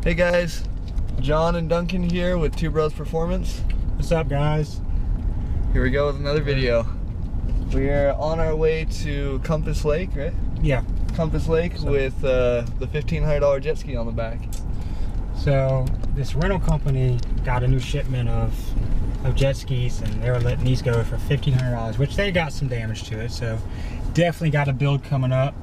Hey guys, John and Duncan here with Two Bros Performance. What's up, guys? Here we go with another video. We are on our way to Compass Lake, right? Yeah. Compass Lake with the $1,500 jet ski on the back. So this rental company got a new shipment of jet skis, and they were letting these go for $1,500, which they got some damage to it. So definitely got a build coming up.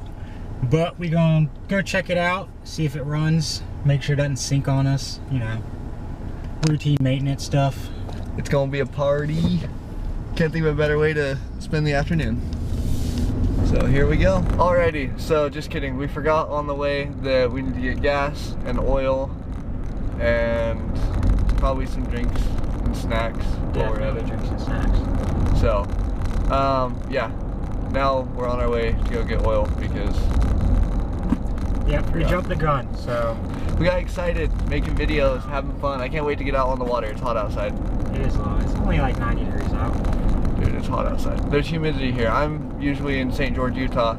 But we're gonna go check it out, see if it runs, make sure it doesn't sink on us, you know, routine maintenance stuff. It's gonna be a party. Can't think of a better way to spend the afternoon. So here we go. Alrighty, so just kidding. We forgot on the way that we need to get gas and oil and probably some drinks and snacks while we're at it. Drinks and snacks. So, yeah. Now we're on our way to go get oil because yep, we jumped the gun. So we got excited, making videos, having fun. I can't wait to get out on the water. It's hot outside. it is low. It's only like 90 degrees out. Dude, it's hot outside. There's humidity here. I'm usually in St. George, Utah,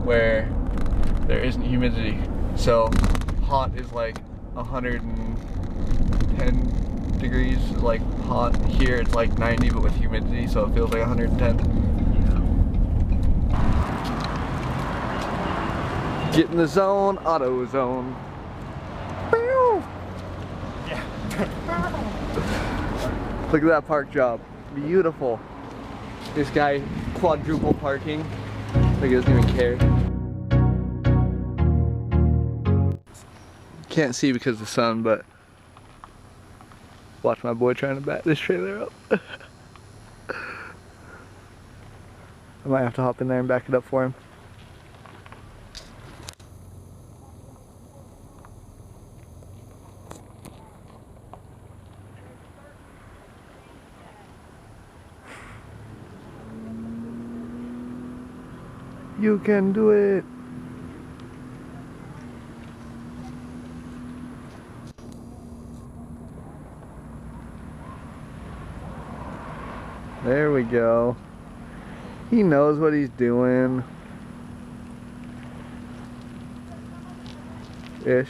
where there isn't humidity. So hot is like 110 degrees, like hot. Here it's like 90, but with humidity, so it feels like 110. Get in the zone, auto zone. Yeah. Look at that park job. Beautiful. This guy quadruple parking. Like he doesn't even care. Can't see because of the sun, but watch my boy trying to back this trailer up. I might have to hop in there and back it up for him. You can do it. There we go. He knows what he's doing. Ish.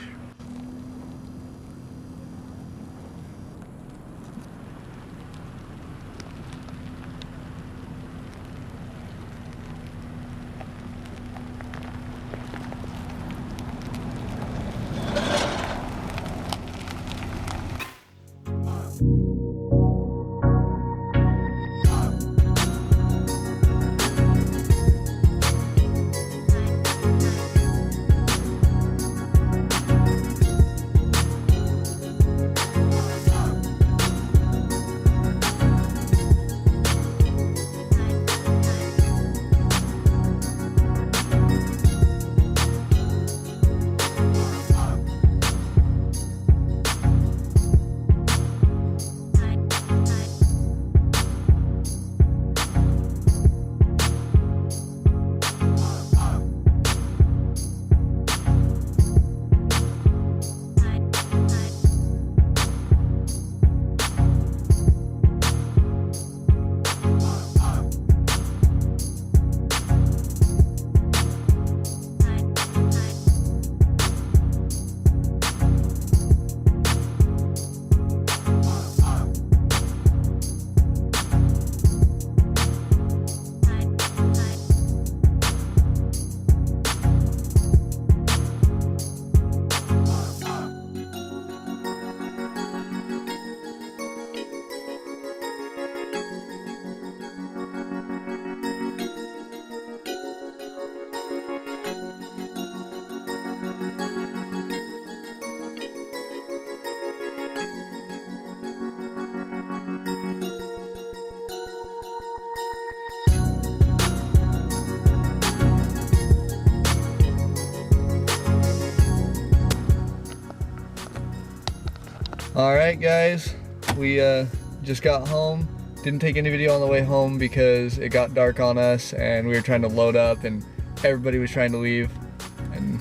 Alright guys, we just got home. Didn't take any video on the way home because it got dark on us and we were trying to load up and everybody was trying to leave. And,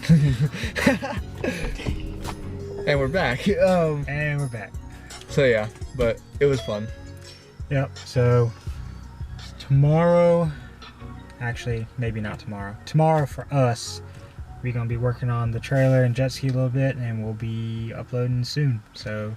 and we're back. And we're back. So yeah, but it was fun. Yep, so tomorrow, actually maybe not tomorrow. Tomorrow for us, We're gonna be working on the trailer and jet ski a little bit, and we'll be uploading soon. So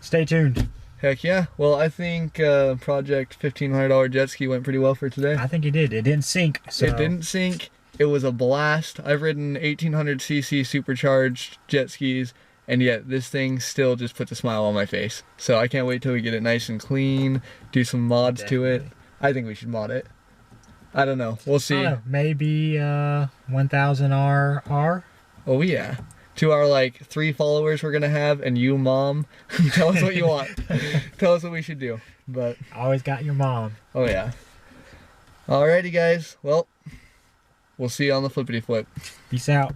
stay tuned. Heck yeah. Well, I think project $1,500 jet ski went pretty well for today. I think it did. It didn't sink. So. It didn't sink. It was a blast. I've ridden 1800cc supercharged jet skis, and yet this thing still just puts a smile on my face. So I can't wait till we get it nice and clean, do some mods to it. I think we should mod it. I don't know. We'll see. I don't know, maybe 1000 RR. Oh yeah. To our like 3 followers we're gonna have, and you, Mom, tell us what you want. Tell us what we should do. But always got your mom. Oh yeah. Alrighty guys. Well, we'll see you on the flippity flip. Peace out.